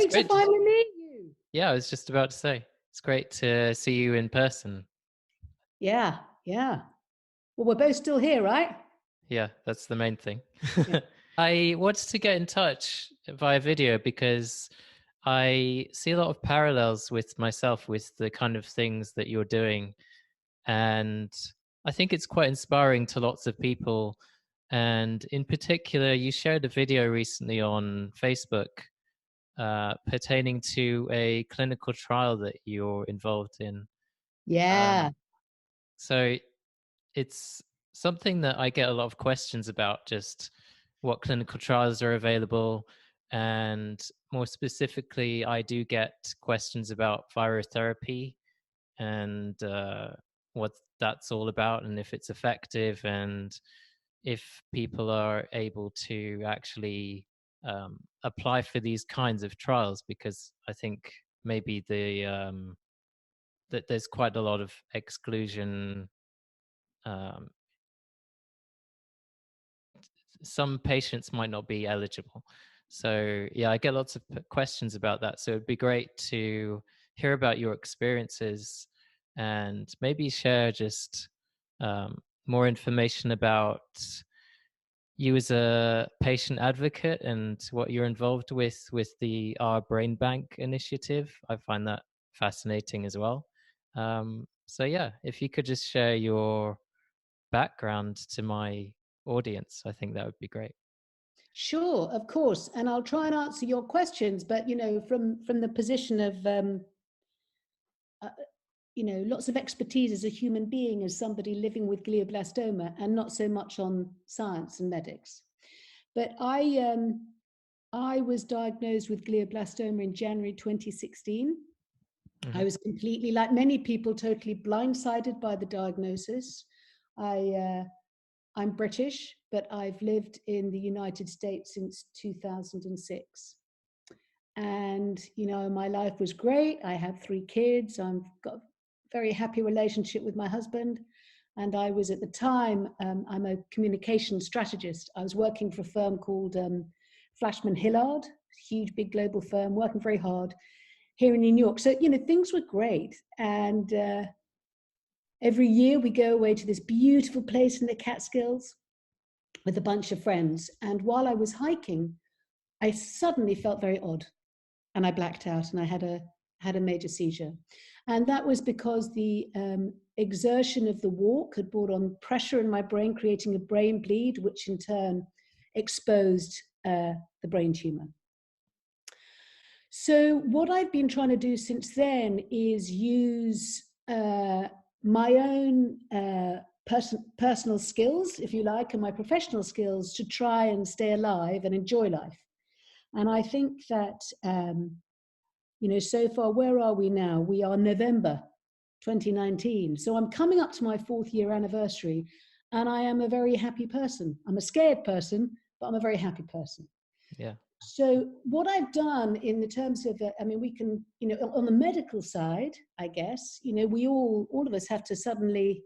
great to finally meet you. Yeah, I was just about to say, it's great to see you in person. Yeah, yeah. Well, we're both still here, right? Yeah, that's the main thing. Yeah. I wanted to get in touch via video because I see a lot of parallels with myself with the kind of things that you're doing. And I think it's quite inspiring to lots of people. And in particular, you shared a video recently on Facebook pertaining to a clinical trial that you're involved in. Yeah. So it's something that I get a lot of questions about, just what clinical trials are available. And more specifically, I do get questions about virotherapy and what that's all about, and if it's effective, and if people are able to actually apply for these kinds of trials, because I think maybe that there's quite a lot of exclusion. Um, some patients might not be eligible. So yeah, I get lots of questions about that. So it'd be great to hear about your experiences and maybe share just more information about you as a patient advocate and what you're involved with the OurBrainbank initiative. I find that fascinating as well. So yeah, if you could just share your background to my audience, I think that would be great. Sure, of course. And I'll try and answer your questions, but from the position of uh, lots of expertise as a human being, as somebody living with glioblastoma, and not so much on science and medics. But I was diagnosed with glioblastoma in January 2016. I was completely, like many people, totally blindsided by the diagnosis. I'm British, but I've lived in the United States since 2006. And, my life was great. I have 3 kids. I've got a very happy relationship with my husband. And I was at the time, I'm a communication strategist. I was working for a firm called Flashman Hillard, huge, big global firm, working very hard here in New York. So, things were great. And every year we go away to this beautiful place in the Catskills with a bunch of friends. And while I was hiking, I suddenly felt very odd and I blacked out and I had a major seizure. And that was because the exertion of the walk had brought on pressure in my brain, creating a brain bleed, which in turn exposed the brain tumor. So what I've been trying to do since then is use my own personal skills, if you like, and my professional skills to try and stay alive and enjoy life. And I think that, so far, where are we now? We are November 2019. So I'm coming up to my 4th year anniversary, and I am a very happy person. I'm a scared person, but I'm a very happy person. Yeah. So what I've done in the terms of, we can, on the medical side, I guess, we all of us have to suddenly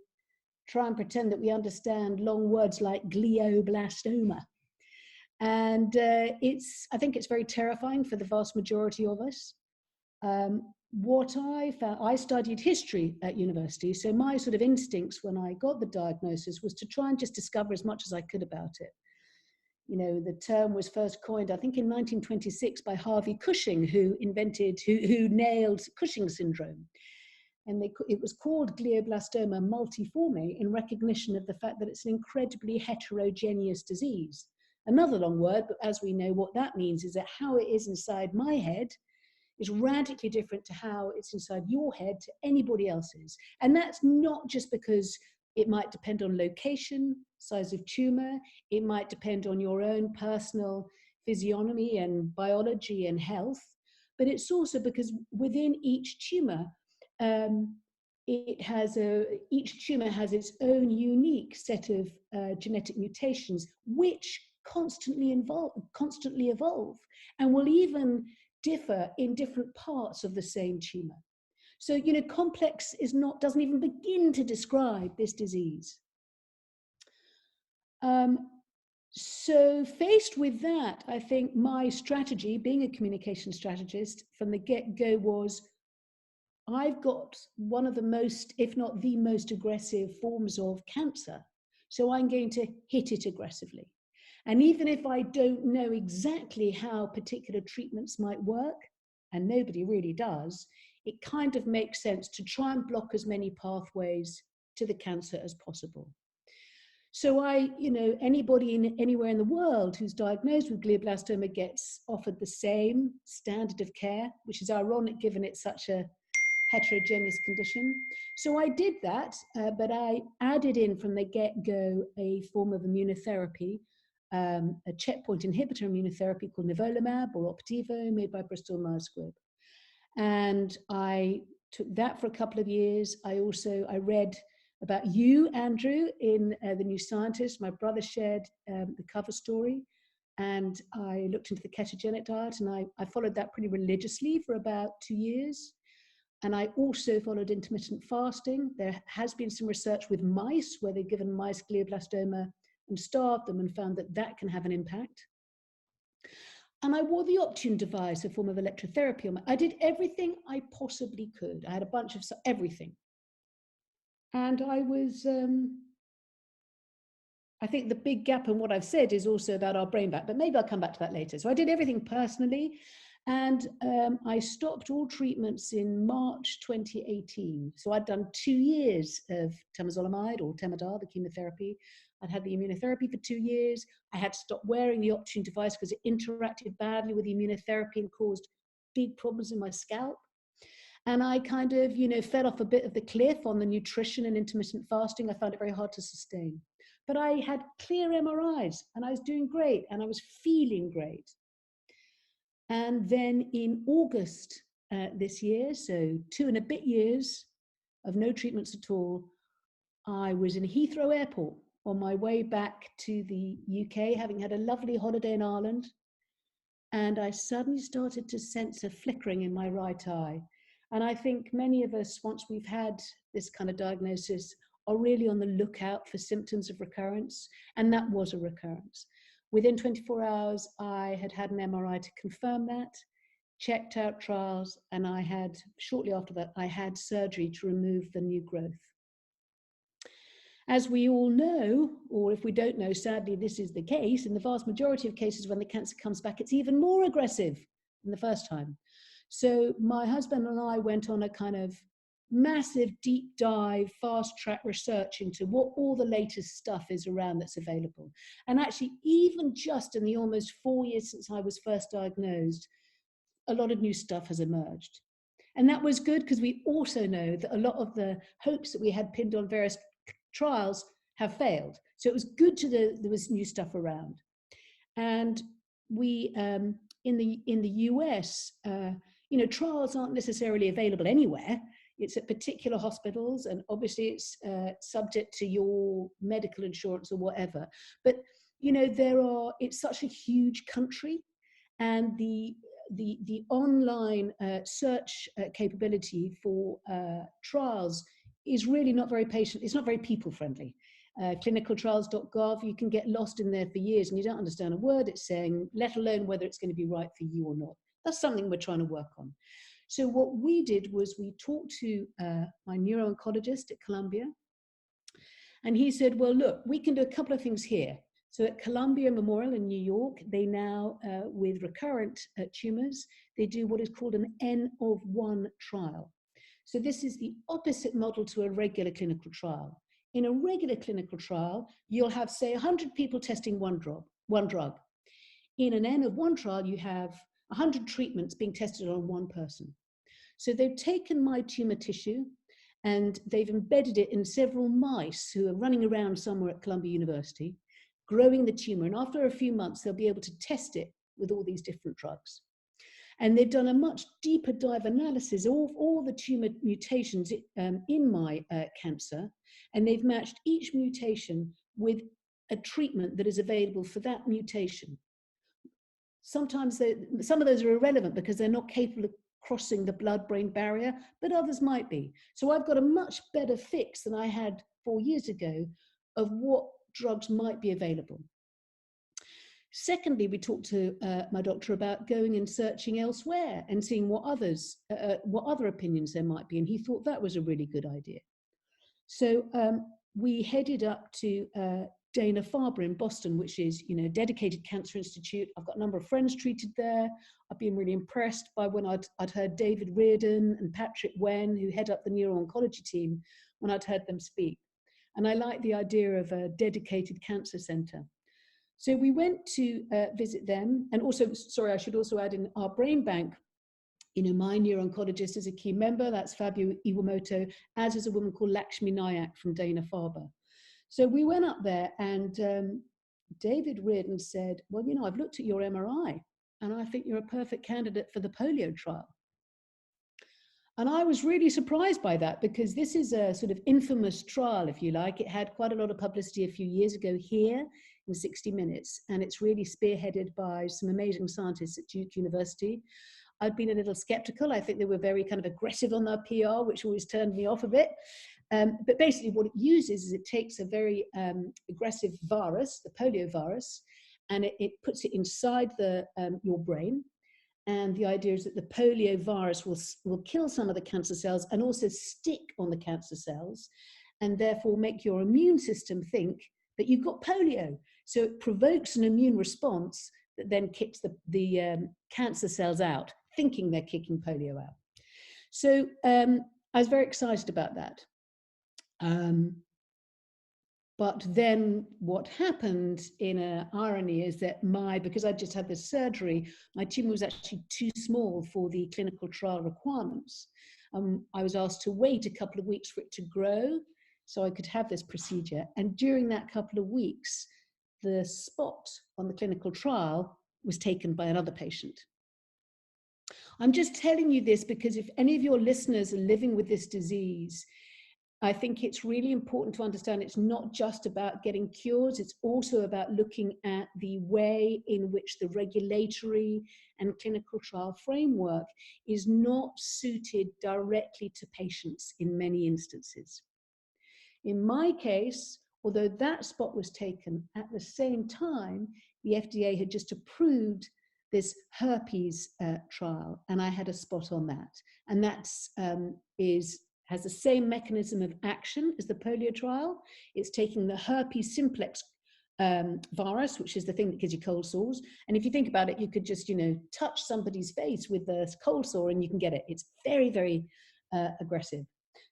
try and pretend that we understand long words like glioblastoma. And I think it's very terrifying for the vast majority of us. What I found, I studied history at university, so my sort of instincts when I got the diagnosis was to try and just discover as much as I could about it. The term was first coined, I think, in 1926 by Harvey Cushing, who nailed Cushing syndrome. And it was called glioblastoma multiforme in recognition of the fact that it's an incredibly heterogeneous disease. Another long word, but as we know, what that means is that how it is inside my head is radically different to how it's inside your head to anybody else's. And that's not just because it might depend on location, size of tumor, it might depend on your own personal physiognomy and biology and health, but it's also because within each tumor, each tumor has its own unique set of genetic mutations, which constantly evolve and will even differ in different parts of the same tumor. So, complex doesn't even begin to describe this disease. So faced with that, I think my strategy, being a communication strategist from the get-go, was I've got one of the most, if not the most aggressive forms of cancer. So I'm going to hit it aggressively. And even if I don't know exactly how particular treatments might work, and nobody really does, it kind of makes sense to try and block as many pathways to the cancer as possible. So anybody anywhere in the world who's diagnosed with glioblastoma gets offered the same standard of care, which is ironic given it's such a heterogeneous condition. So I did that, but I added in from the get-go a form of immunotherapy, a checkpoint inhibitor immunotherapy called nivolumab or Opdivo, made by Bristol-Myers Squibb. And I took that for a couple of years. I read about you, Andrew, in The New Scientist. My brother shared the cover story, and I looked into the ketogenic diet, and I followed that pretty religiously for about 2 years. And I also followed intermittent fasting. There has been some research with mice where they've given mice glioblastoma and starved them and found that that can have an impact. And I wore the Optune device, a form of electrotherapy. I did everything I possibly could. I had a bunch of everything. And I was, I think the big gap in what I've said is also about OurBrainbank, but maybe I'll come back to that later. So I did everything personally. And I stopped all treatments in March 2018. So I'd done 2 years of temozolomide or Temodar, the chemotherapy. I'd had the immunotherapy for 2 years. I had to stop wearing the Optune device because it interacted badly with the immunotherapy and caused big problems in my scalp. And I kind of, fell off a bit of the cliff on the nutrition and intermittent fasting. I found it very hard to sustain. But I had clear MRIs and I was doing great and I was feeling great. And then in August this year, so 2 and a bit years of no treatments at all, I was in Heathrow Airport on my way back to the UK, having had a lovely holiday in Ireland. And I suddenly started to sense a flickering in my right eye. And I think many of us, once we've had this kind of diagnosis, are really on the lookout for symptoms of recurrence. And that was a recurrence. Within 24 hours, I had had an MRI to confirm that, checked out trials, and shortly after that, I had surgery to remove the new growth. As we all know, or if we don't know, sadly, this is the case, in the vast majority of cases when the cancer comes back, it's even more aggressive than the first time. So my husband and I went on a kind of massive deep dive, fast track research into what all the latest stuff is around that's available. And actually, even just in the almost 4 years since I was first diagnosed, a lot of new stuff has emerged. And that was good because we also know that a lot of the hopes that we had pinned on various trials have failed. So it was good there was new stuff around. And we, in the US, trials aren't necessarily available anywhere. It's at particular hospitals, and obviously it's subject to your medical insurance or whatever. But it's such a huge country, and the online search capability for trials is really not very it's not very people friendly. Clinicaltrials.gov, you can get lost in there for years and you don't understand a word it's saying, let alone whether it's going to be right for you or not. That's something we're trying to work on. So what we did was we talked to my neuro-oncologist at Columbia, and he said, well, look, we can do a couple of things here. So at Columbia Memorial in New York, they now, with recurrent tumors, they do what is called an N of 1 trial. So this is the opposite model to a regular clinical trial. In a regular clinical trial, you'll have, say, 100 people testing one drug. In an N of 1 trial, you have 100 treatments being tested on one person. So they've taken my tumor tissue and they've embedded it in several mice who are running around somewhere at Columbia University, growing the tumor. And after a few months, they'll be able to test it with all these different drugs. And they've done a much deeper dive analysis of all the tumor mutations in my cancer. And they've matched each mutation with a treatment that is available for that mutation. Sometimes some of those are irrelevant because they're not capable of crossing the blood-brain barrier, but others might be. So I've got a much better fix than I had 4 years ago of what drugs might be available. Secondly, we talked to my doctor about going and searching elsewhere and seeing what other opinions there might be, and he thought that was a really good idea. So we headed up to DanaFarber in Boston, which is, you know, a dedicated cancer institute. I've got a number of friends treated there. I've been really impressed by when I'd heard David Reardon and Patrick Wen, who head up the neuro-oncology team, when I'd heard them speak. And I like the idea of a dedicated cancer center. So we went to visit them. And also, sorry, I should also add in OurBrainbank, you know, my neuro-oncologist is a key member. That's Fabio Iwamoto, as is a woman called Lakshmi Nayak from DanaFarber. So we went up there, and David Reardon said, well, you know, I've looked at your MRI, and I think you're a perfect candidate for the polio trial. And I was really surprised by that, because this is a sort of infamous trial, if you like. It had quite a lot of publicity a few years ago here in 60 Minutes, and it's really spearheaded by some amazing scientists at Duke University. I'd been a little skeptical. I think they were very kind of aggressive on their PR, which always turned me off a bit. But basically what it uses is it takes a very aggressive virus, the polio virus, and it puts it inside your brain. And the idea is that the polio virus will kill some of the cancer cells and also stick on the cancer cells, and therefore make your immune system think that you've got polio. So it provokes an immune response that then kicks the cancer cells out, thinking they're kicking polio out. So I was very excited about that. But then what happened in an irony is that because I just had this surgery, my tumor was actually too small for the clinical trial requirements. I was asked to wait a couple of weeks for it to grow so I could have this procedure. And during that couple of weeks, the spot on the clinical trial was taken by another patient. I'm just telling you this because if any of your listeners are living with this disease, I think it's really important to understand it's not just about getting cures, it's also about looking at the way in which the regulatory and clinical trial framework is not suited directly to patients in many instances. In my case, although that spot was taken at the same time, the FDA had just approved this herpes trial, and I had a spot on that. And that has the same mechanism of action as the polio trial. It's taking the herpes simplex virus, which is the thing that gives you cold sores. And if you think about it, you could just, you know, touch somebody's face with the cold sore and you can get it. It's very, very aggressive.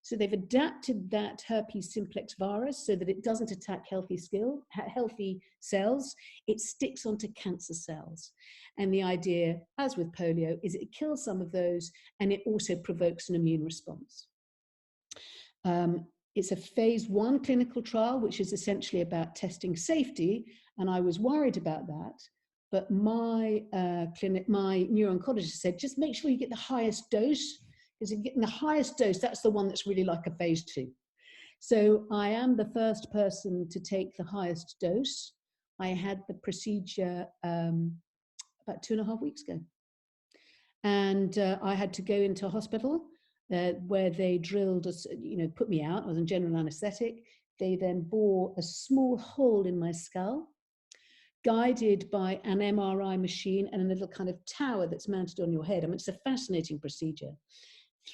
So they've adapted that herpes simplex virus so that it doesn't attack healthy cells, it sticks onto cancer cells. And the idea, as with polio, is it kills some of those and it also provokes an immune response. It's a phase 1 clinical trial, which is essentially about testing safety, and I was worried about that. But my neuro-oncologist said, just make sure you get the highest dose, because if you're getting the highest dose, that's the one that's really like a phase 2. So I am the first person to take the highest dose. I had the procedure about 2.5 weeks ago. And I had to go into hospital where they drilled, put me out. I was on general anesthetic. They then bore a small hole in my skull, guided by an MRI machine and a little kind of tower that's mounted on your head. I mean, it's a fascinating procedure.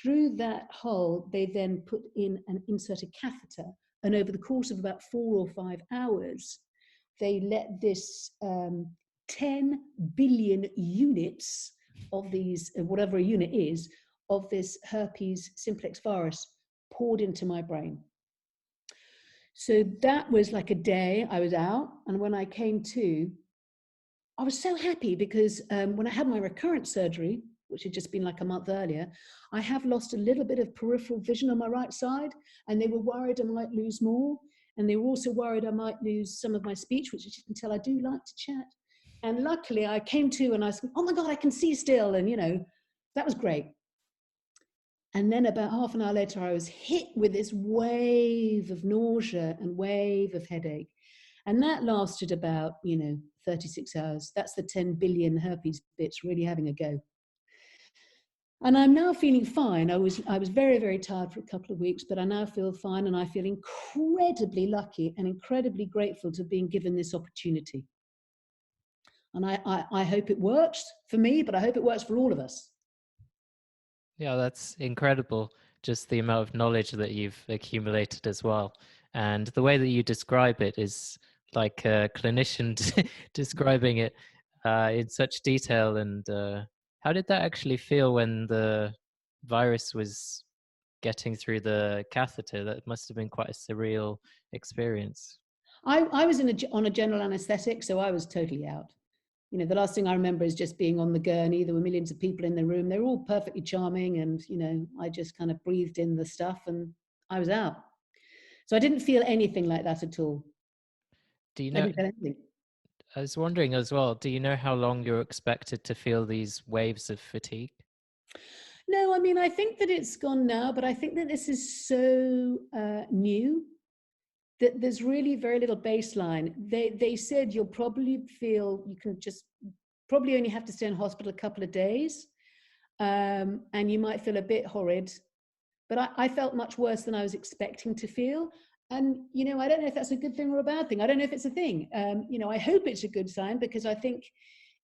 Through that hole, they then put in an inserted catheter, and over the course of about 4 or 5 hours, they let this 10 billion units of these, whatever a unit is, of this herpes simplex virus poured into my brain. So that was like a day I was out, and when I came to, I was so happy because when I had my recurrent surgery, which had just been like a month earlier, I have lost a little bit of peripheral vision on my right side, and they were worried I might lose more, and they were also worried I might lose some of my speech, which as you can tell, I do like to chat. And luckily I came to and I said, oh my God, I can see still, and that was great. And then about half an hour later, I was hit with this wave of nausea and wave of headache. And that lasted about, 36 hours. That's the 10 billion herpes bits really having a go. And I'm now feeling fine. I was very, very tired for a couple of weeks, but I now feel fine, and I feel incredibly lucky and incredibly grateful to being given this opportunity. And I hope it works for me, but I hope it works for all of us. Yeah, that's incredible. Just the amount of knowledge that you've accumulated as well. And the way that you describe it is like a clinician describing it in such detail. And how did that actually feel when the virus was getting through the catheter? That must have been quite a surreal experience. I was on a general anesthetic, so I was totally out. You know, the last thing I remember is just being on the gurney. There were millions of people in the room. They were all perfectly charming. And, you know, I just kind of breathed in the stuff and I was out. So I didn't feel anything like that at all. Do you I know? didn't feel anything. I was wondering as well, do you know how long you're expected to feel these waves of fatigue? No, I mean, I think that it's gone now, but I think that this is so new that there's really very little baseline. They said you'll probably feel, you can just probably only have to stay in hospital a couple of days, and you might feel a bit horrid, but I felt much worse than I was expecting to feel. And, you know, I don't know if that's a good thing or a bad thing. I don't know if it's a thing. You know, I hope it's a good sign, because I think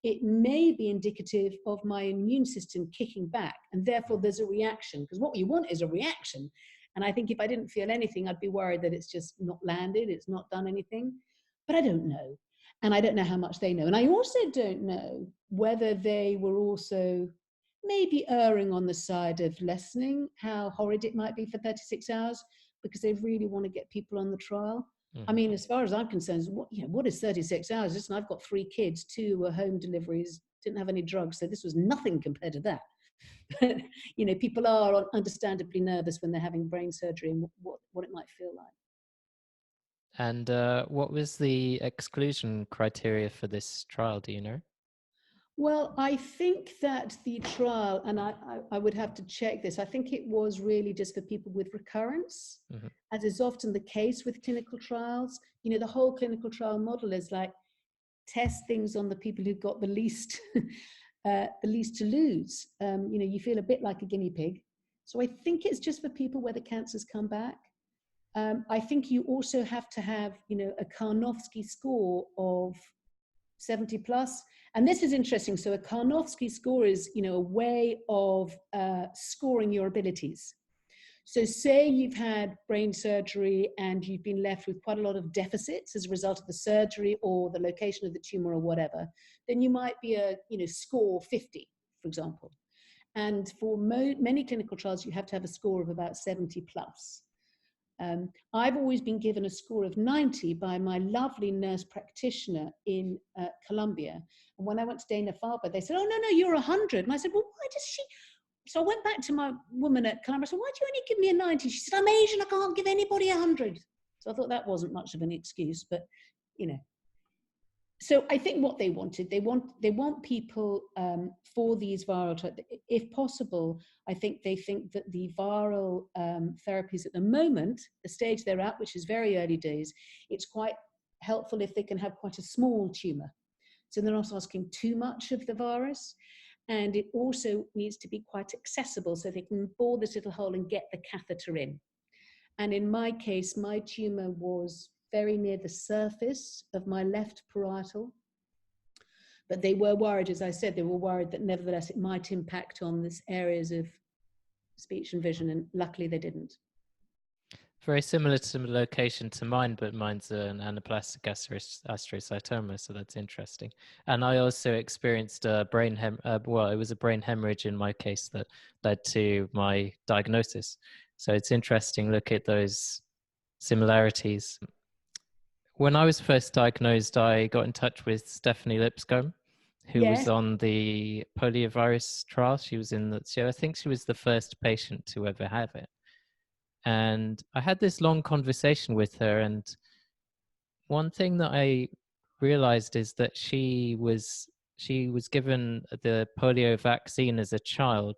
it may be indicative of my immune system kicking back, and therefore there's a reaction, because what you want is a reaction. And I think if I didn't feel anything, I'd be worried that it's just not landed, it's not done anything. But I don't know. And I don't know how much they know. And I also don't know whether they were also maybe erring on the side of lessening how horrid it might be for 36 hours, because they really want to get people on the trial. I mean, as far as I'm concerned, what is 36 hours? Listen, I've got 3 kids, 2 were home deliveries, didn't have any drugs, so this was nothing compared to that. But, you know, people are understandably nervous when they're having brain surgery and what it might feel like. And what was the exclusion criteria for this trial? Do you know? Well, I think that the trial, and I would have to check this, I think it was really just for people with recurrence, as is often the case with clinical trials. You know, the whole clinical trial model is like, test things on the people who've got the least, the least to lose. You know, you feel a bit like a guinea pig. So I think it's just for people where the cancers come back. I think you also have to have, you know, a Karnofsky score of 70 plus. And this is interesting. So a Karnofsky score is, you know, a way of scoring your abilities. So say you've had brain surgery and you've been left with quite a lot of deficits as a result of the surgery or the location of the tumor or whatever, then you might be a, you know, score 50, for example. And for many clinical trials, you have to have a score of about 70 plus. I've always been given a score of 90 by my lovely nurse practitioner in Colombia. And when I went to DanaFarber, they said, oh, no, you're 100. And I said, well, why does she? So I went back to my woman at Colombia. I said, why do you only give me a 90? She said, I'm Asian, I can't give anybody 100. So I thought that wasn't much of an excuse, but, you know. So I think what they wanted, they want people for these viral, if possible, I think they think that the viral therapies at the moment, the stage they're at, which is very early days, it's quite helpful if they can have quite a small tumor. So they're not asking too much of the virus. And it also needs to be quite accessible, so they can bore this little hole and get the catheter in. And in my case, my tumor was very near the surface of my left parietal. But they were worried, as I said, they were worried that nevertheless it might impact on these areas of speech and vision, and luckily they didn't. Very similar to location to mine, but mine's an anaplastic astrocytoma, so that's interesting. And I also experienced a brain it was a brain hemorrhage in my case that led to my diagnosis. So it's interesting, look at those similarities. When I was first diagnosed, I got in touch with Stephanie Lipscomb, who was on the poliovirus trial. She was I think she was the first patient to ever have it. And I had this long conversation with her, and one thing that I realized is that she was given the polio vaccine as a child.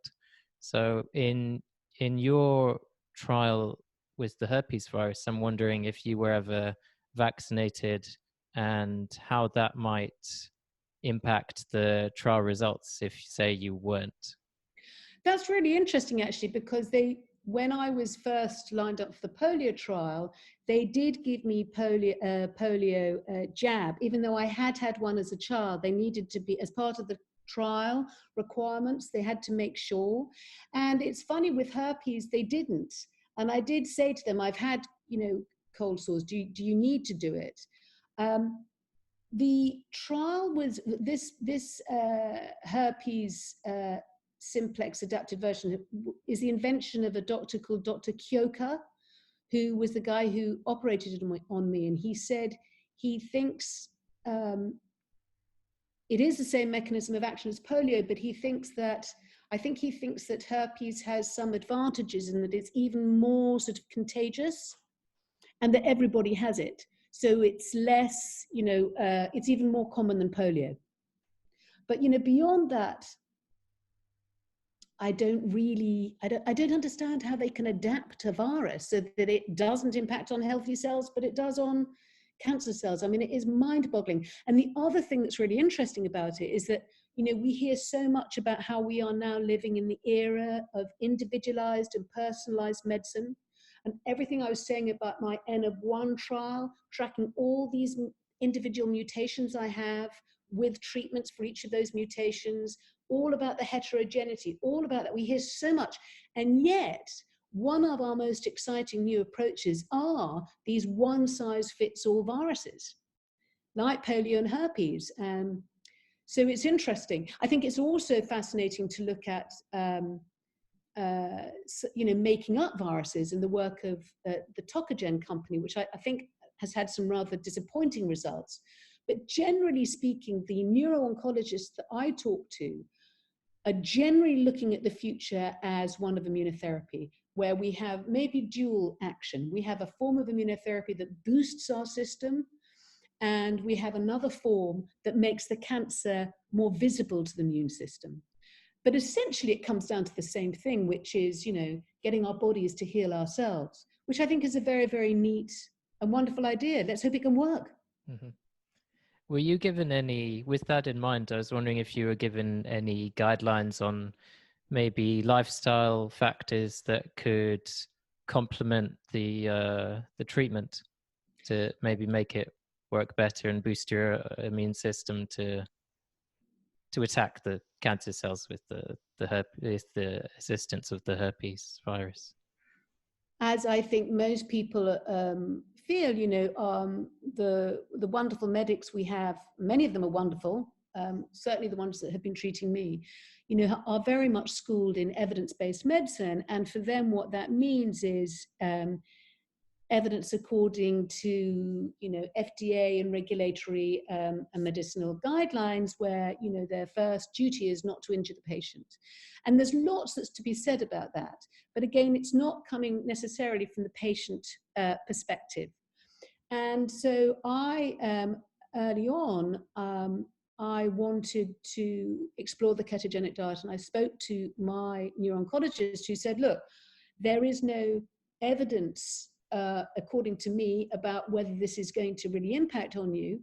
So in your trial with the herpes virus, I'm wondering if you were ever vaccinated and how that might impact the trial results if, say, you weren't. That's really interesting, actually, because they when I was first lined up for the polio trial, they did give me polio jab, even though I had one as a child. They needed to be, as part of the trial requirements, they had to make sure. And it's funny, with herpes, they didn't. And I did say to them, I've had, cold sores. Do you need to do it? The trial was this herpes simplex adapted version is the invention of a doctor called Dr. Kyoka, who was the guy who operated it on me. And he said he thinks it is the same mechanism of action as polio, but I think he thinks that herpes has some advantages in that it's even more sort of contagious and that everybody has it. So it's less, it's even more common than polio. But, beyond that, I don't understand how they can adapt a virus so that it doesn't impact on healthy cells, but it does on cancer cells. I mean, it is mind-boggling. And the other thing that's really interesting about it is that, we hear so much about how we are now living in the era of individualized and personalized medicine. And everything I was saying about my N of 1 trial, tracking all these individual mutations I have with treatments for each of those mutations, all about the heterogeneity, all about that. We hear so much. And yet, one of our most exciting new approaches are these one-size-fits-all viruses, like polio and herpes. So it's interesting. I think it's also fascinating to look at making up viruses, and the work of the Tokagen company, which I think has had some rather disappointing results. But generally speaking, the neuro-oncologists that I talk to are generally looking at the future as one of immunotherapy, where we have maybe dual action. We have a form of immunotherapy that boosts our system, and we have another form that makes the cancer more visible to the immune system. But essentially, it comes down to the same thing, which is, getting our bodies to heal ourselves, which I think is a very, very neat and wonderful idea. Let's hope it can work. Mm-hmm. Were you given any, with that in mind, I was wondering if you were given any guidelines on maybe lifestyle factors that could complement the treatment to maybe make it work better and boost your immune system to attack the cancer cells with the assistance of the herpes virus? As I think most people feel, the wonderful medics we have, many of them are wonderful, certainly the ones that have been treating me, are very much schooled in evidence-based medicine. And for them, what that means is evidence according to, FDA and regulatory and medicinal guidelines, where, their first duty is not to injure the patient. And there's lots that's to be said about that. But again, it's not coming necessarily from the patient perspective. And so early on, I wanted to explore the ketogenic diet. And I spoke to my neuro-oncologist, who said, look, there is no evidence according to me, about whether this is going to really impact on you.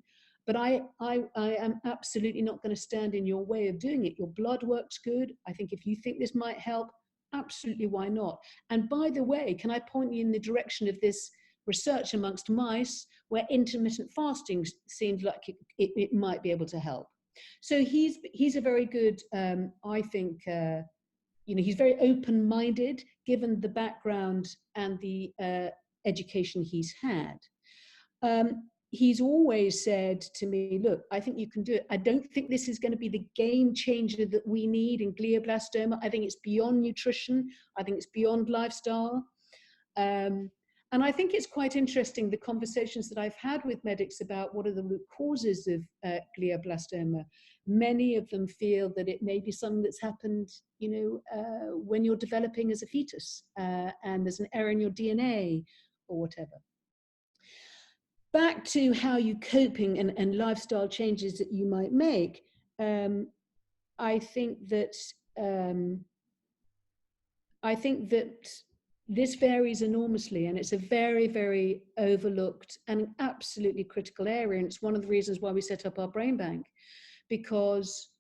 But I am absolutely not going to stand in your way of doing it. Your blood works good. I think if you think this might help, absolutely, why not? And by the way, can I point you in the direction of this research amongst mice where intermittent fasting seems like it might be able to help? So he's a very good, I think, he's very open-minded, given the background and the education he's had. He's always said to me, look, I think you can do it. I don't think this is going to be the game changer that we need in glioblastoma. I think it's beyond nutrition. I think it's beyond lifestyle. And I think it's quite interesting, the conversations that I've had with medics about what are the root causes of glioblastoma. Many of them feel that it may be something that's happened, when you're developing as a fetus, and there's an error in your DNA or whatever. Back to how you coping and lifestyle changes that you might make. I think that this varies enormously, and it's a very, very overlooked and absolutely critical area. And it's one of the reasons why we set up our brain bank, because,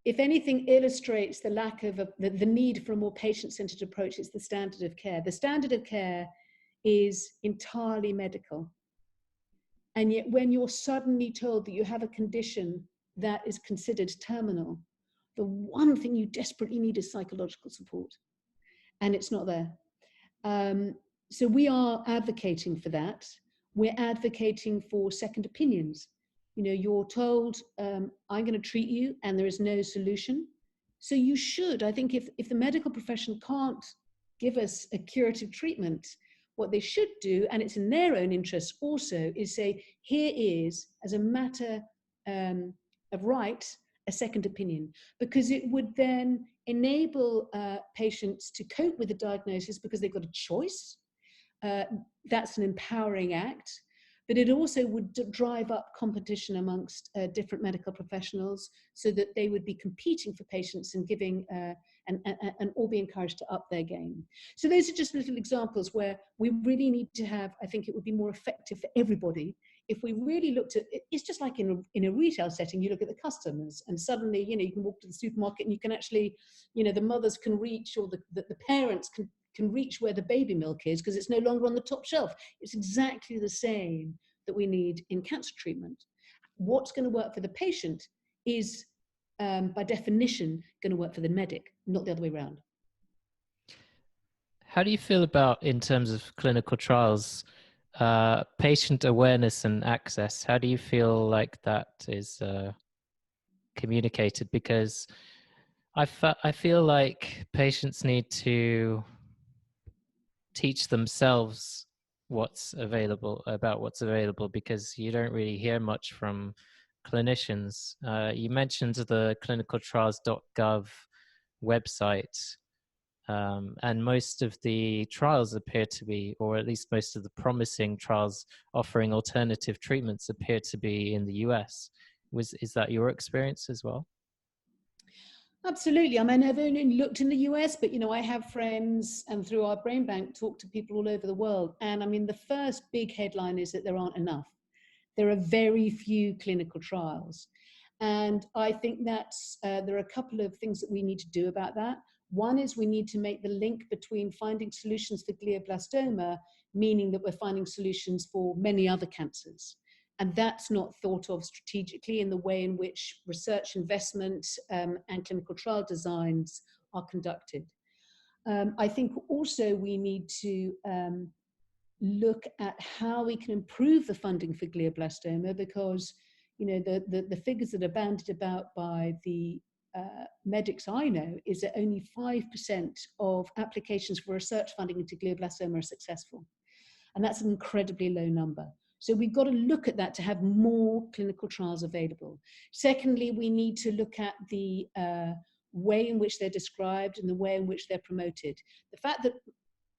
if anything illustrates the lack of the need for a more patient-centered approach, it's the standard of care. The standard of care is entirely medical. And yet when you're suddenly told that you have a condition that is considered terminal, the one thing you desperately need is psychological support. And it's not there. So we are advocating for that. We're advocating for second opinions. You know, you're told, I'm going to treat you and there is no solution. So you should, I think if the medical profession can't give us a curative treatment, what they should do, and it's in their own interest also, is say, here is, as a matter of right, a second opinion, because it would then enable patients to cope with the diagnosis because they've got a choice. That's an empowering act, but it also would drive up competition amongst different medical professionals so that they would be competing for patients and giving and all be encouraged to up their game. So those are just little examples where we really need to have, I think it would be more effective for everybody if we really looked at it. It's just like in a retail setting, you look at the customers and suddenly, you know, you can walk to the supermarket and you can actually, you know, the mothers can reach, or the parents can reach where the baby milk is because it's no longer on the top shelf. It's exactly the same that we need in cancer treatment. What's going to work for the patient is, by definition, going to work for the medic, not the other way around. How do you feel about, in terms of clinical trials, patient awareness and access? How do you feel like that is communicated? Because I feel like patients need to teach themselves what's available, because you don't really hear much from clinicians. You mentioned the clinicaltrials.gov website, and most of the trials appear to be, or at least most of the promising trials offering alternative treatments appear to be in the US. Is that your experience as well? Absolutely. I mean, I've only looked in the US, but, you know, I have friends, and through OurBrainbank talk to people all over the world. And I mean, the first big headline is that there aren't enough. There are very few clinical trials. And I think that's, there are a couple of things that we need to do about that. One is we need to make the link between finding solutions for glioblastoma, meaning that we're finding solutions for many other cancers. And that's not thought of strategically in the way in which research investment and clinical trial designs are conducted. I think also we need to look at how we can improve the funding for glioblastoma, because, you know, the figures that are bandied about by the medics I know is that only 5% of applications for research funding into glioblastoma are successful. And that's an incredibly low number. So we've got to look at that to have more clinical trials available. Secondly, we need to look at the way in which they're described and the way in which they're promoted. The fact that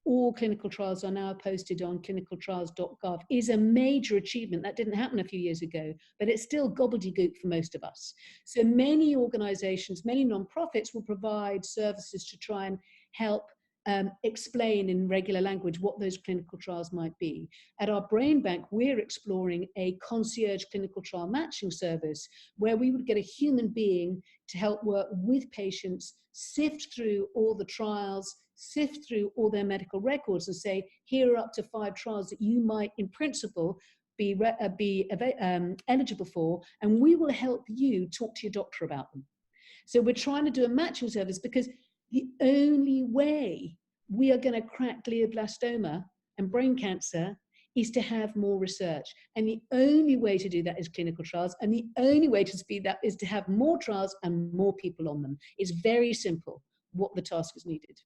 all clinical trials are now posted on clinicaltrials.gov is a major achievement. That didn't happen a few years ago, but it's still gobbledygook for most of us. So many organizations, many nonprofits will provide services to try and help explain in regular language what those clinical trials might be. At OurBrainbank, we're exploring a concierge clinical trial matching service where we would get a human being to help work with patients, sift through all the trials, sift through all their medical records and say, here are up to 5 trials that you might, in principle, be eligible for, and we will help you talk to your doctor about them. So we're trying to do a matching service, because the only way we are going to crack glioblastoma and brain cancer is to have more research. And the only way to do that is clinical trials. And the only way to speed that is to have more trials and more people on them. It's very simple what the task is needed.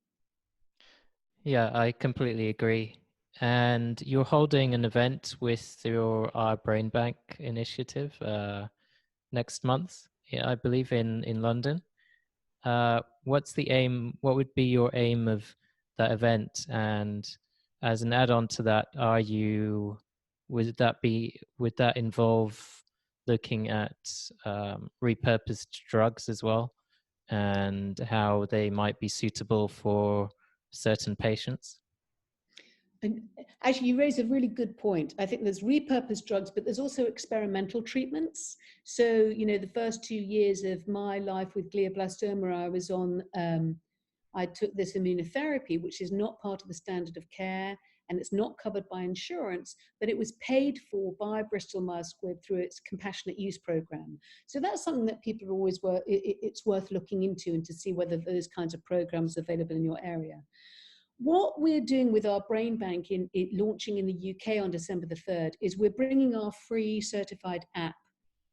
Yeah, I completely agree. And you're holding an event with your OurBrainbank initiative next month, I believe, in London. What's the aim? What would be your aim of that event? And as an add-on to that, would that involve looking at repurposed drugs as well, and how they might be suitable for certain patients? And actually, you raise a really good point. I think there's repurposed drugs, but there's also experimental treatments. So, the first 2 years of my life with glioblastoma, I was on, I took this immunotherapy, which is not part of the standard of care, and it's not covered by insurance, but it was paid for by Bristol-Myers Squibb through its compassionate use program. So that's something that people are always it's worth looking into, and to see whether those kinds of programs are available in your area. What we're doing with our brain bank in launching in the UK on December the 3rd is we're bringing our free certified app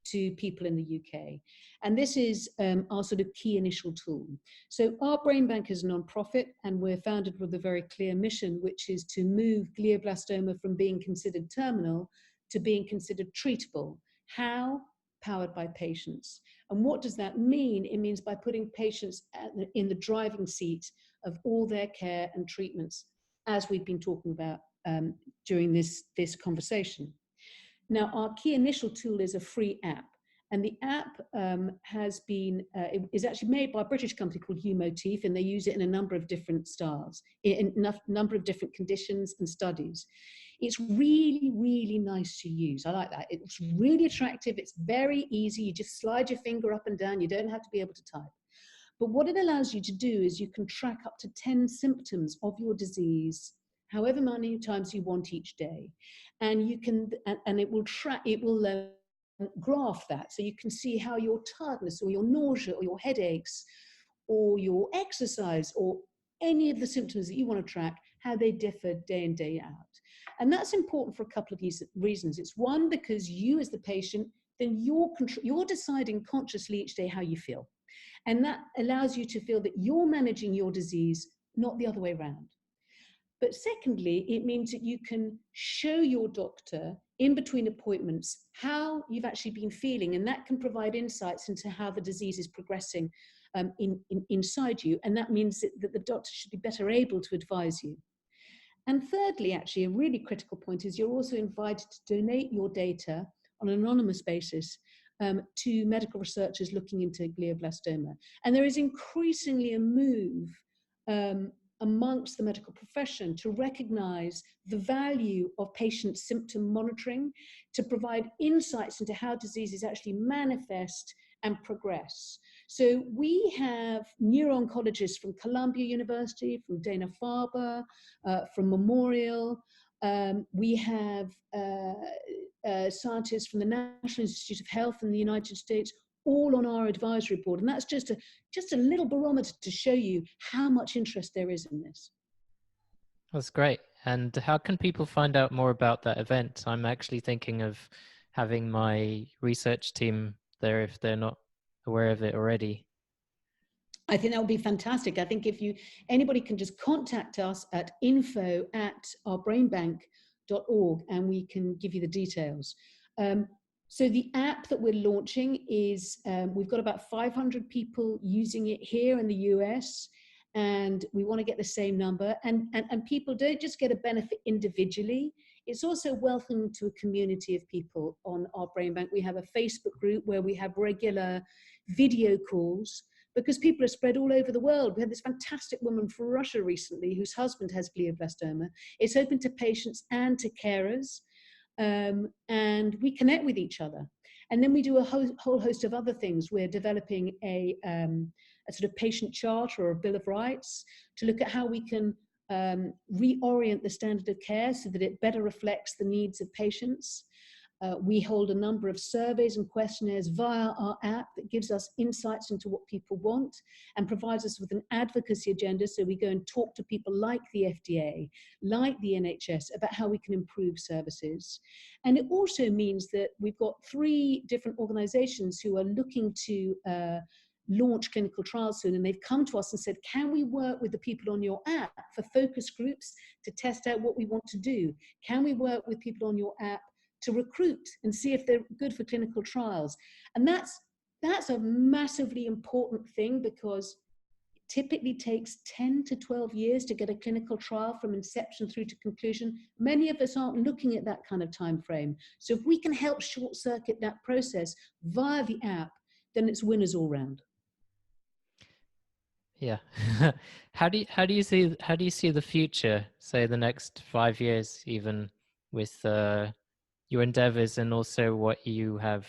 to people in the UK. And this is our sort of key initial tool. So our brain bank is a nonprofit, and we're founded with a very clear mission, which is to move glioblastoma from being considered terminal to being considered treatable. How? Powered by patients. And what does that mean? It means by putting patients in the driving seat of all their care and treatments, as we've been talking about during this conversation. Now, our key initial tool is a free app, and the app is actually made by a British company called Humotif, and they use it in a number of different styles, in a number of different conditions and studies. It's really, really nice to use. I like that. It's really attractive. It's very easy. You just slide your finger up and down. You don't have to be able to type. But what it allows you to do is you can track up to 10 symptoms of your disease, however many times you want each day. And you can, and it will graph that. So you can see how your tiredness or your nausea or your headaches or your exercise or any of the symptoms that you want to track, how they differ day in, day out. And that's important for a couple of reasons. It's one, because you as the patient, then you're deciding consciously each day how you feel. And that allows you to feel that you're managing your disease, not the other way around. But secondly, it means that you can show your doctor in between appointments how you've actually been feeling, and that can provide insights into how the disease is progressing inside you. And that means that the doctor should be better able to advise you. And thirdly, actually, a really critical point is you're also invited to donate your data on an anonymous basis to medical researchers looking into glioblastoma. And there is increasingly a move amongst the medical profession to recognize the value of patient symptom monitoring, to provide insights into how diseases actually manifest and progress. So we have neuro-oncologists from Columbia University, from Dana-Farber, from Memorial. We have scientists from the National Institute of Health in the United States, all on our advisory board. And that's just a little barometer to show you how much interest there is in this. That's great. And how can people find out more about that event? I'm actually thinking of having my research team there if they're not aware of it already. I think that would be fantastic. I think if anybody can just contact us at info@OurBrainbank.org and we can give you the details. So the app that we're launching is, we've got about 500 people using it here in the US, and we want to get the same number. And people don't just get a benefit individually. It's also welcome to a community of people on our brain bank. We have a Facebook group where we have regular video calls, because people are spread all over the world. We had this fantastic woman from Russia recently whose husband has glioblastoma. It's open to patients and to carers, and we connect with each other. And then we do a whole host of other things. We're developing a sort of patient charter or a bill of rights to look at how we can reorient the standard of care so that it better reflects the needs of patients. We hold a number of surveys and questionnaires via our app that gives us insights into what people want and provides us with an advocacy agenda. So we go and talk to people like the FDA, like the NHS, about how we can improve services. And it also means that we've got 3 different organizations who are looking to launch clinical trials soon, and they've come to us and said, can we work with the people on your app for focus groups to test out what we want to do? Can we work with people on your app to recruit and see if they're good for clinical trials? And that's a massively important thing, because it typically takes 10 to 12 years to get a clinical trial from inception through to conclusion. Many of us aren't looking at that kind of time frame. So if we can help short circuit that process via the app, then it's winners all round. Yeah. How do you see the future, say the next 5 years, even with your endeavors and also what you have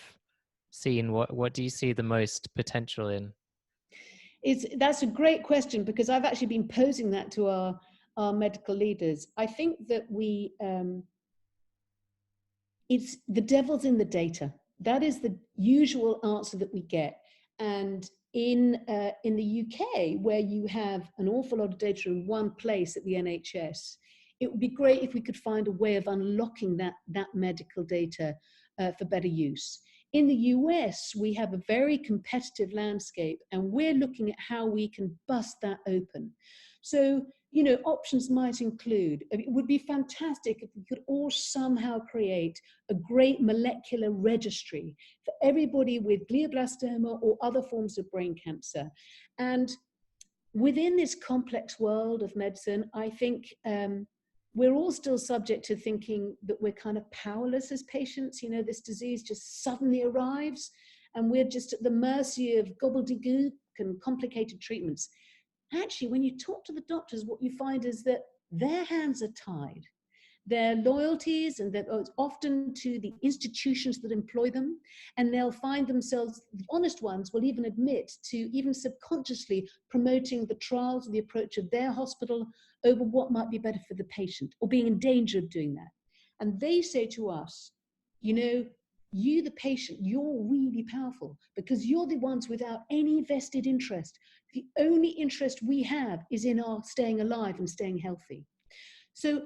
seen? What do you see the most potential in? That's a great question, because I've actually been posing that to our medical leaders. I think that it's the devil's in the data. That is the usual answer that we get. And in the UK, where you have an awful lot of data in one place at the NHS, it would be great if we could find a way of unlocking that medical data for better use. In the US, we have a very competitive landscape, and we're looking at how we can bust that open. So, options might include, it would be fantastic if we could all somehow create a great molecular registry for everybody with glioblastoma or other forms of brain cancer. And within this complex world of medicine, I think we're all still subject to thinking that we're kind of powerless as patients. This disease just suddenly arrives and we're just at the mercy of gobbledygook and complicated treatments. Actually, when you talk to the doctors, what you find is that their hands are tied. Their loyalties and that often to the institutions that employ them, and they'll find themselves, the honest ones will even admit to even subconsciously promoting the trials or the approach of their hospital over what might be better for the patient, or being in danger of doing that. And they say to us, you, the patient, you're really powerful because you're the ones without any vested interest. The only interest we have is in our staying alive and staying healthy. So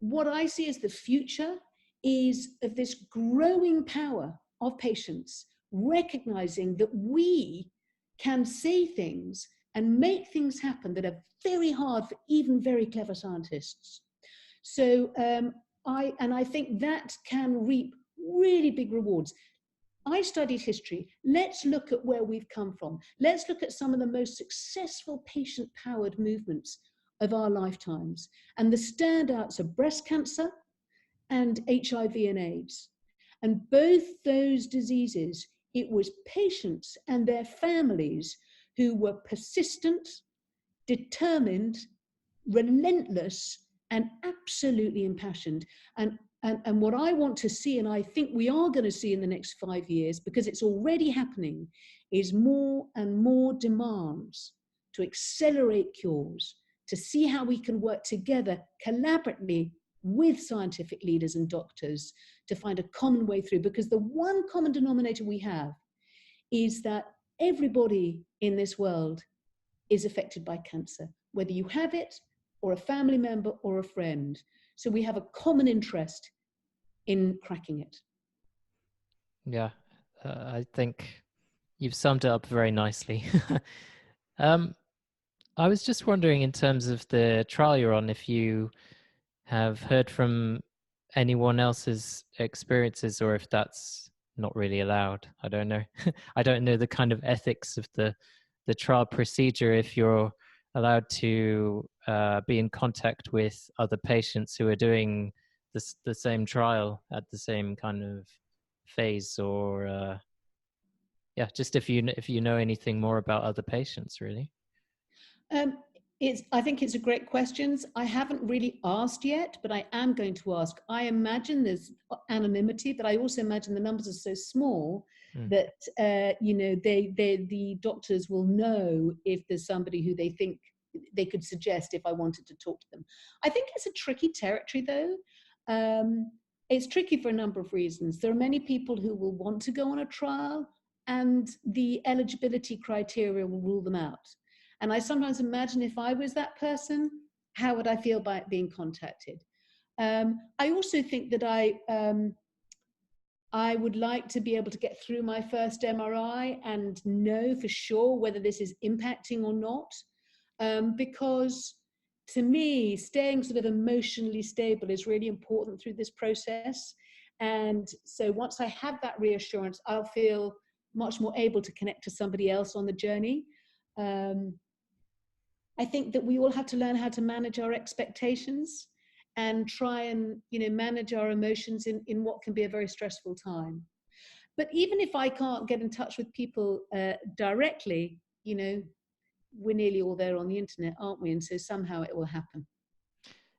what I see as the future is of this growing power of patients recognizing that we can say things and make things happen that are very hard for even very clever scientists. So I think that can reap really big rewards. I studied history. Let's look at where we've come from. Let's look at some of the most successful patient-powered movements of our lifetimes. And the standouts are breast cancer and HIV and AIDS. And both those diseases, it was patients and their families who were persistent, determined, relentless, and absolutely impassioned. And what I want to see, and I think we are going to see in the next 5 years, because it's already happening, is more and more demands to accelerate cures, to see how we can work together collaboratively with scientific leaders and doctors to find a common way through. Because the one common denominator we have is that everybody in this world is affected by cancer, whether you have it or a family member or a friend. So we have a common interest in cracking it. Yeah, I think you've summed it up very nicely. I was just wondering, in terms of the trial you're on, if you have heard from anyone else's experiences, or if that's not really allowed. I don't know. I don't know the kind of ethics of the trial procedure, if you're allowed to be in contact with other patients who are doing the same trial at the same kind of phase, or yeah, just if you know anything more about other patients, really. I think it's a great question. I haven't really asked yet, but I am going to ask. I imagine there's anonymity, but I also imagine the numbers are so small that the doctors will know if there's somebody who they think they could suggest if I wanted to talk to them. I think it's a tricky territory, though. It's tricky for a number of reasons. There are many people who will want to go on a trial, and the eligibility criteria will rule them out. And I sometimes imagine, if I was that person, how would I feel by being contacted? I also think that I would like to be able to get through my first MRI and know for sure whether this is impacting or not. Because to me, staying sort of emotionally stable is really important through this process. And so once I have that reassurance, I'll feel much more able to connect to somebody else on the journey. I think that we all have to learn how to manage our expectations and try and manage our emotions in what can be a very stressful time. But even if I can't get in touch with people directly, we're nearly all there on the internet, aren't we? And so somehow it will happen.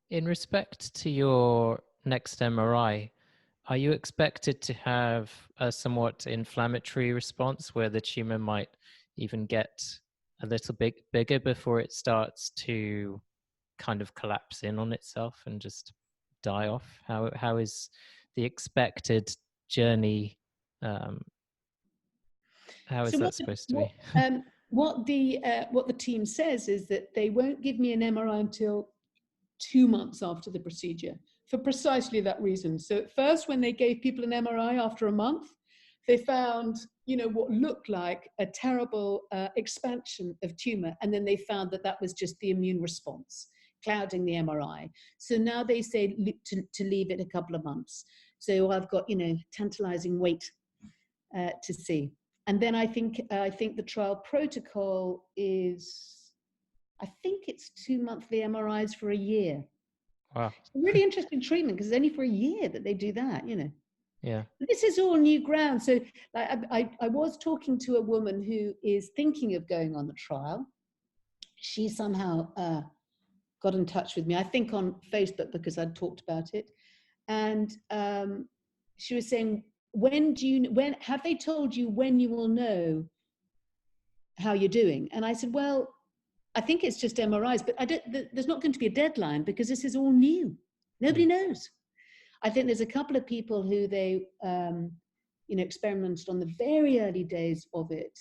In respect to your next MRI, are you expected to have a somewhat inflammatory response where the tumor might even get a little bit bigger before it starts to kind of collapse in on itself and just die off? How is the expected journey? How is that supposed to be? What the team says is that they won't give me an MRI until 2 months after the procedure, for precisely that reason. So at first, when they gave people an MRI after a month, they found, what looked like a terrible expansion of tumor. And then they found that that was just the immune response, clouding the MRI. So now they say to leave it a couple of months. So I've got, tantalizing wait to see. And then I think the trial protocol is, I think it's 2 monthly MRIs for a year. Wow. It's a really interesting treatment because it's only for a year that they do that, Yeah. This is all new ground. So I was talking to a woman who is thinking of going on the trial. She somehow got in touch with me, I think on Facebook, because I'd talked about it. And she was saying, when have they told you when you will know how you're doing? And I said, well, I think it's just MRIs, but there's not going to be a deadline because this is all new. Nobody knows. I think there's a couple of people who they, experimented on the very early days of it,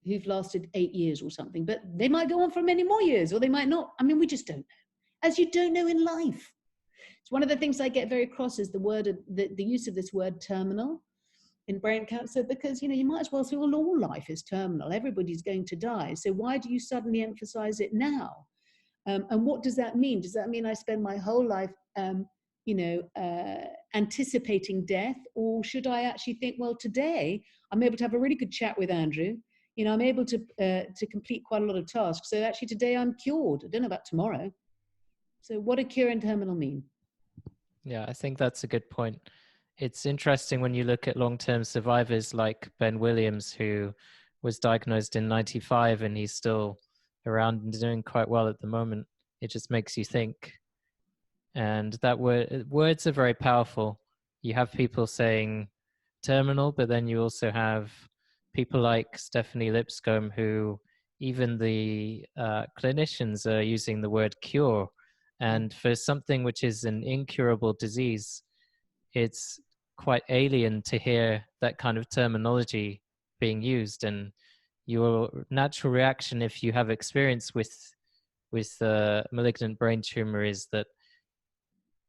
who've lasted 8 years or something, but they might go on for many more years, or they might not. I mean, we just don't know, as you don't know in life. It's one of the things I get very cross is the use of this word terminal in brain cancer, because you might as well say, well, all life is terminal. Everybody's going to die. So why do you suddenly emphasize it now? And what does that mean? Does that mean I spend my whole life, anticipating death, or should I actually think, well, today I'm able to have a really good chat with Andrew. I'm able to complete quite a lot of tasks. So actually today I'm cured. I don't know about tomorrow. So what does cure and terminal mean? Yeah, I think that's a good point. It's interesting when you look at long-term survivors like Ben Williams, who was diagnosed in 95 and he's still around and doing quite well at the moment. It just makes you think. And that words are very powerful. You have people saying terminal, but then you also have people like Stephanie Lipscomb, who even the clinicians are using the word cure. And for something which is an incurable disease, it's quite alien to hear that kind of terminology being used. And your natural reaction, if you have experience with a malignant brain tumor, is that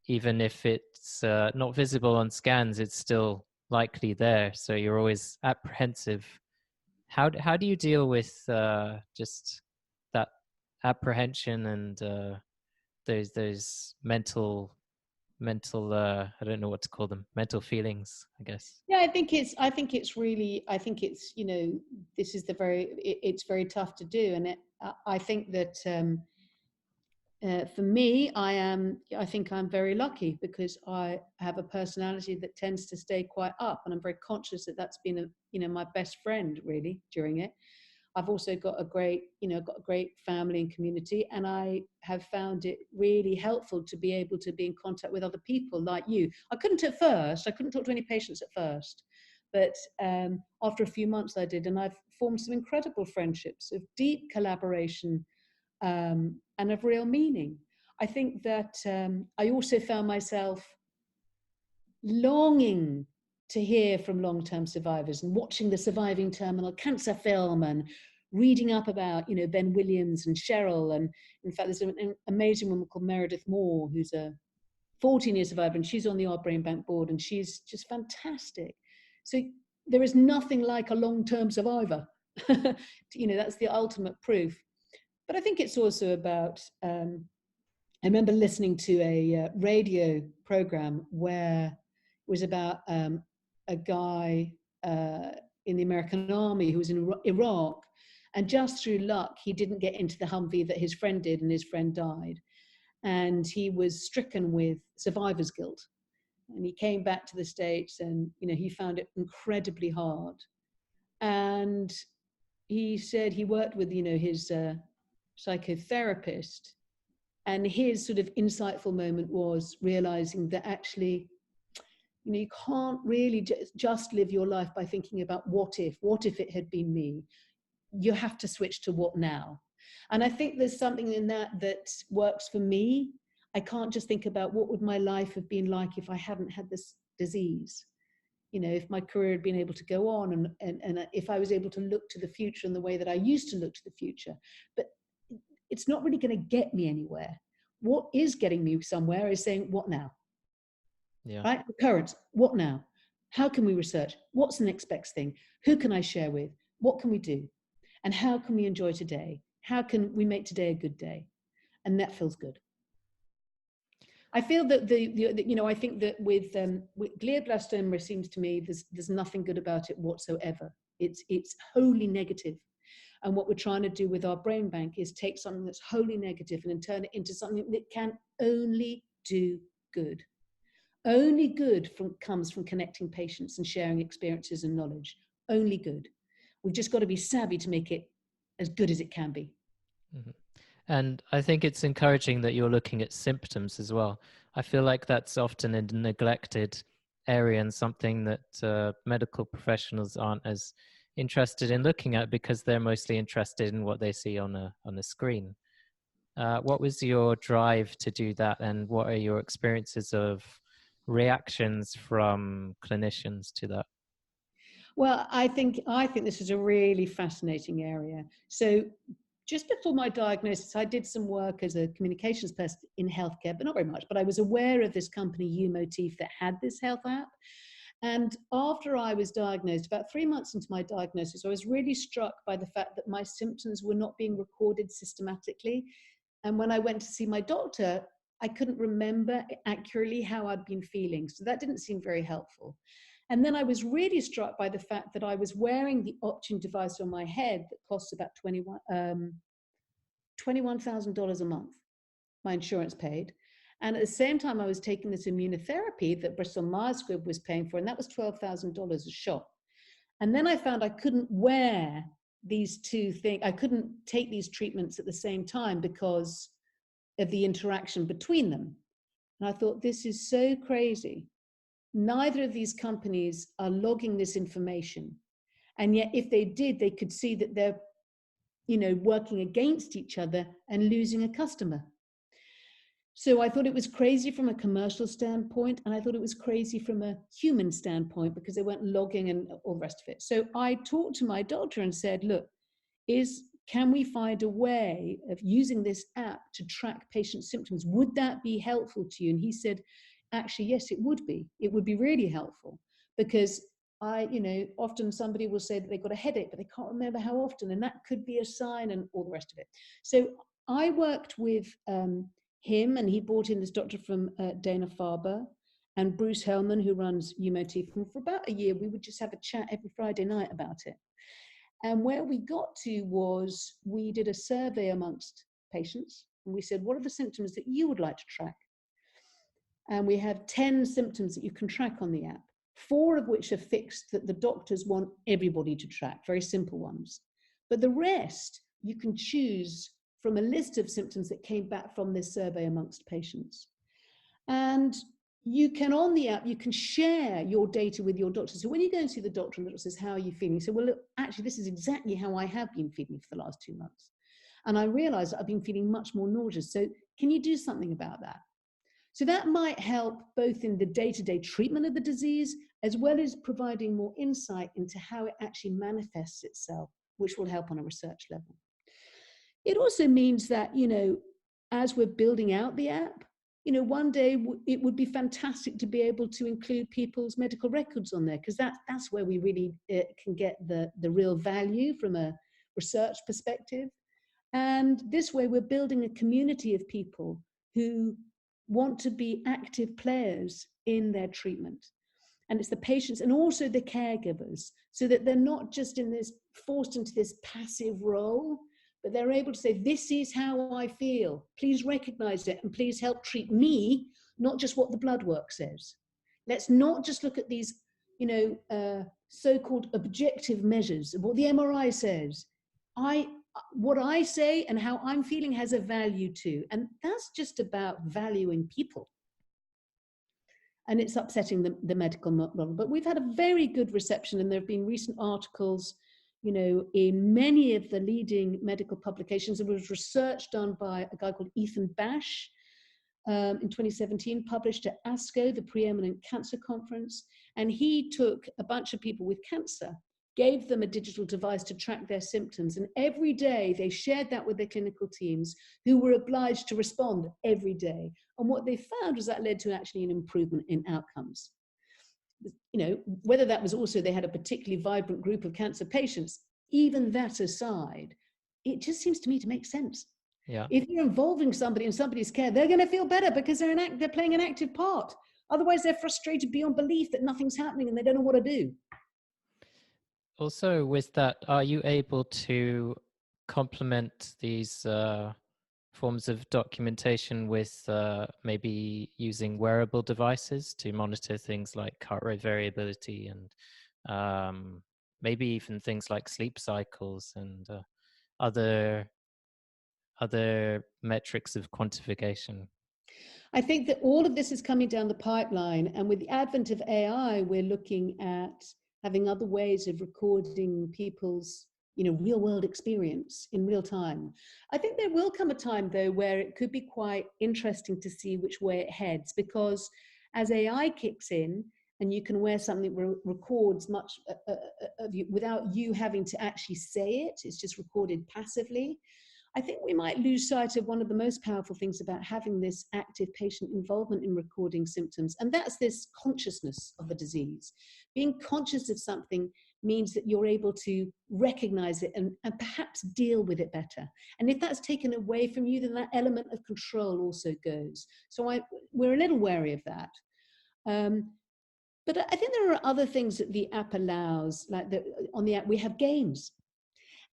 even if it's not visible on scans, it's still likely there. So you're always apprehensive. How do you deal with just that apprehension and those mental I don't know what to call them, mental feelings, I guess? Yeah, I think it's this is it's very tough to do. And I think that for me, I think I'm very lucky because I have a personality that tends to stay quite up, and I'm very conscious that that's been my best friend really during it. I've also got a great family and community, and I have found it really helpful to be able to be in contact with other people like you. I couldn't at first. I couldn't talk to any patients at first, but after a few months I did, and I've formed some incredible friendships of deep collaboration and of real meaning. I think that I also found myself longing to hear from long-term survivors and watching the Surviving Terminal Cancer film and reading up about, Ben Williams and Cheryl. And in fact, there's an amazing woman called Meredith Moore, who's a 14-year survivor, and she's on the OurBrainbank board, and she's just fantastic. So there is nothing like a long-term survivor. That's the ultimate proof. But I think it's also about, I remember listening to a radio program where it was about a guy in the American Army who was in Iraq, and just through luck, he didn't get into the Humvee that his friend did, and his friend died. And he was stricken with survivor's guilt. And he came back to the States, and he found it incredibly hard. And he said he worked with, his psychotherapist, and his sort of insightful moment was realizing that actually, you can't really just live your life by thinking about what if it had been me. You have to switch to what now. And I think there's something in that works for me. I can't just think about what would my life have been like if I hadn't had this disease. If my career had been able to go on, and if I was able to look to the future in the way that I used to look to the future. But it's not really going to get me anywhere. What is getting me somewhere is saying, what now? Yeah. Right? Recurrence, what now? How can we research? What's the next best thing? Who can I share with? What can we do? And how can we enjoy today? How can we make today a good day? And that feels good. I feel that I think that with glioblastoma, it seems to me there's nothing good about it whatsoever. It's wholly negative. And what we're trying to do with our brain bank is take something that's wholly negative and then turn it into something that can only do good. Only good comes from connecting patients and sharing experiences and knowledge. Only good. We've just got to be savvy to make it as good as it can be. Mm-hmm. And I think it's encouraging that you're looking at symptoms as well. I feel like that's often a neglected area and something that medical professionals aren't as interested in looking at because they're mostly interested in what they see on a screen. What was your drive to do that, and what are your experiences of reactions from clinicians to that? Well, I think this is a really fascinating area. So just before my diagnosis, I did some work as a communications person in healthcare, but not very much. But I was aware of this company, Umotif, that had this health app. And after I was diagnosed, about 3 months into my diagnosis, I was really struck by the fact that my symptoms were not being recorded systematically. And when I went to see my doctor, I couldn't remember accurately how I'd been feeling. So that didn't seem very helpful. And then I was really struck by the fact that I was wearing the option device on my head that costs about $21,000 a month, my insurance paid. And at the same time, I was taking this immunotherapy that Bristol-Myers Squibb was paying for, and that was $12,000 a shot. And then I found I couldn't wear these two things. I couldn't take these treatments at the same time because of the interaction between them. And I thought, this is so crazy. Neither of these companies are logging this information. And yet if they did, they could see that they're, working against each other and losing a customer. So I thought it was crazy from a commercial standpoint, and I thought it was crazy from a human standpoint because they weren't logging and all the rest of it. So I talked to my doctor and said, look, can we find a way of using this app to track patient symptoms? Would that be helpful to you? And he said, actually, yes, it would be. It would be really helpful because often somebody will say that they've got a headache, but they can't remember how often, and that could be a sign and all the rest of it. So I worked with him, and he brought in this doctor from Dana-Farber and Bruce Hellman, who runs Umotif. And for about a year, we would just have a chat every Friday night about it. And where we got to was we did a survey amongst patients, and we said, what are the symptoms that you would like to track? And we have 10 symptoms that you can track on the app, 4 of which are fixed that the doctors want everybody to track, very simple ones. But the rest, you can choose from a list of symptoms that came back from this survey amongst patients. And you can, on the app, you can share your data with your doctor. So when you go and see the doctor and the doctor says, how are you feeling? You say, well, look, actually, this is exactly how I have been feeling for the last 2 months. And I realized that I've been feeling much more nauseous. So can you do something about that? So that might help both in the day-to-day treatment of the disease, as well as providing more insight into how it actually manifests itself, which will help on a research level. It also means that, as we're building out the app, one day it would be fantastic to be able to include people's medical records on there, because that's where we really can get the real value from a research perspective. And this way we're building a community of people who want to be active players in their treatment. And it's the patients and also the caregivers, so that they're not just forced into this passive role, but they're able to say, this is how I feel. Please recognize it and please help treat me, not just what the blood work says. Let's not just look at these, so-called objective measures of what the MRI says. what I say and how I'm feeling has a value too. And that's just about valuing people. And it's upsetting the medical model. But we've had a very good reception, and there have been recent articles, you know, in many of the leading medical publications. There was research done by a guy called Ethan Bash in 2017, published at ASCO, the preeminent cancer conference. And he took a bunch of people with cancer, gave them a digital device to track their symptoms. And every day they shared that with their clinical teams, who were obliged to respond every day. And what they found was that led to actually an improvement in outcomes. You know, whether that was also they had a particularly vibrant group of cancer patients, even that aside, it just seems to me to make sense. Yeah. If you're involving somebody in somebody's care, they're going to feel better because they're playing an active part. Otherwise, they're frustrated beyond belief that nothing's happening and they don't know what to do. Also, with that, are you able to complement these forms of documentation with maybe using wearable devices to monitor things like heart rate variability and maybe even things like sleep cycles and other metrics of quantification? I think that all of this is coming down the pipeline, and with the advent of AI, we're looking at having other ways of recording people's, you know, real world experience in real time. I think there will come a time though where it could be quite interesting to see which way it heads, because as AI kicks in and you can wear something that records much of you without you having to actually say it, it's just recorded passively. I think we might lose sight of one of the most powerful things about having this active patient involvement in recording symptoms, and that's this consciousness of the disease. Being conscious of something means that you're able to recognize it and perhaps deal with it better. And if that's taken away from you, then that element of control also goes. So we're a little wary of that. But I think there are other things that the app allows, like on the app we have games.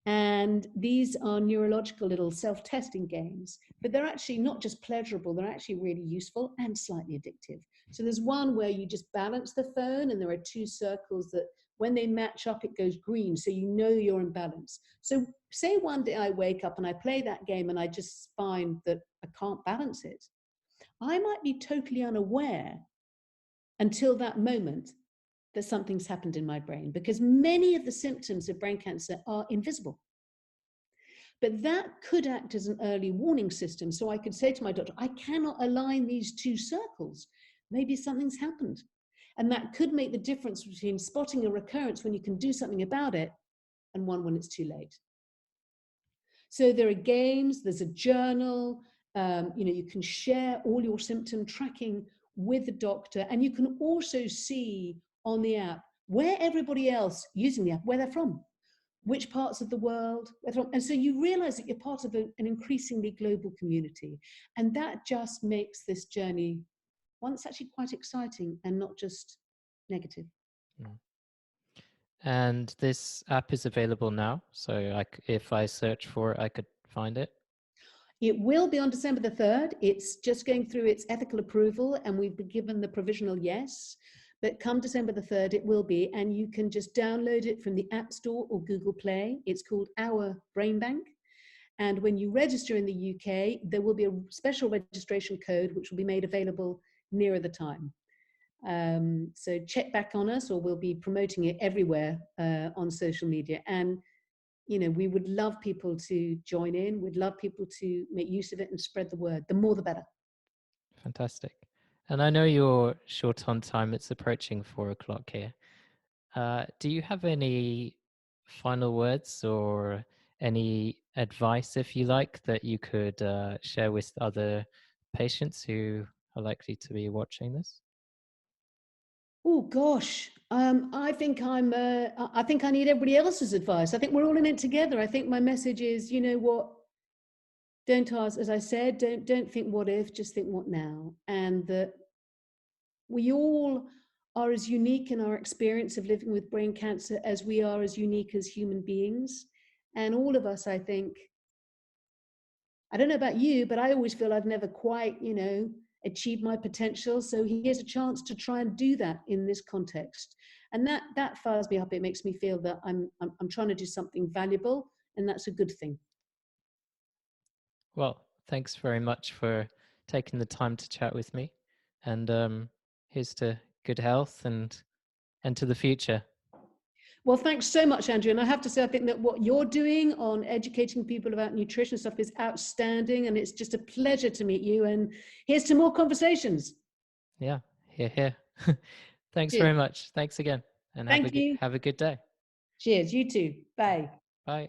And these are neurological little self-testing games, but they're actually not just pleasurable, they're actually really useful and slightly addictive. So there's one where you just balance the phone and there are two circles that when they match up, it goes green. So you know you're in balance. So say one day I wake up and I play that game and I just find that I can't balance it. I might be totally unaware until that moment that something's happened in my brain, because many of the symptoms of brain cancer are invisible. But that could act as an early warning system. So I could say to my doctor, I cannot align these two circles. Maybe something's happened. And that could make the difference between spotting a recurrence when you can do something about it and one when it's too late. So there are games, there's a journal, you know, you can share all your symptom tracking with the doctor, and you can also see on the app where everybody else using the app, where they're from, which parts of the world they're from. And so you realize that you're part of an increasingly global community. And that just makes this journey one that's actually quite exciting and not just negative. And this app is available now. So if I search for it, I could find it. It will be on December the 3rd. It's just going through its ethical approval, and we've been given the provisional yes. But come December the 3rd, it will be, and you can just download it from the App Store or Google Play. It's called OurBrainbank. And when you register in the UK, there will be a special registration code, which will be made available nearer the time. So check back on us, or we'll be promoting it everywhere on social media. And you know, we would love people to join in. We'd love people to make use of it and spread the word. The more, the better. Fantastic. And I know you're short on time. It's approaching 4 o'clock here. Do you have any final words or any advice, if you like, that you could share with other patients who are likely to be watching this? Oh gosh, I think I need everybody else's advice. I think we're all in it together. I think my message is, you know what? Don't ask, as I said, don't think what if, just think what now. And that we all are as unique in our experience of living with brain cancer as we are as unique as human beings. And all of us, I think, I don't know about you, but I always feel I've never quite, you know, achieved my potential. So here's a chance to try and do that in this context. And that fires me up. It makes me feel that I'm trying to do something valuable. and that's a good thing. Well, thanks very much for taking the time to chat with me. And here's to good health and to the future. Well, thanks so much, Andrew. And I have to say, I think that what you're doing on educating people about nutrition stuff is outstanding. And it's just a pleasure to meet you. And here's to more conversations. Yeah, here. Thanks Cheers. very much. Thanks again. And Thank you. have a good day. Cheers. You too. Bye. Bye.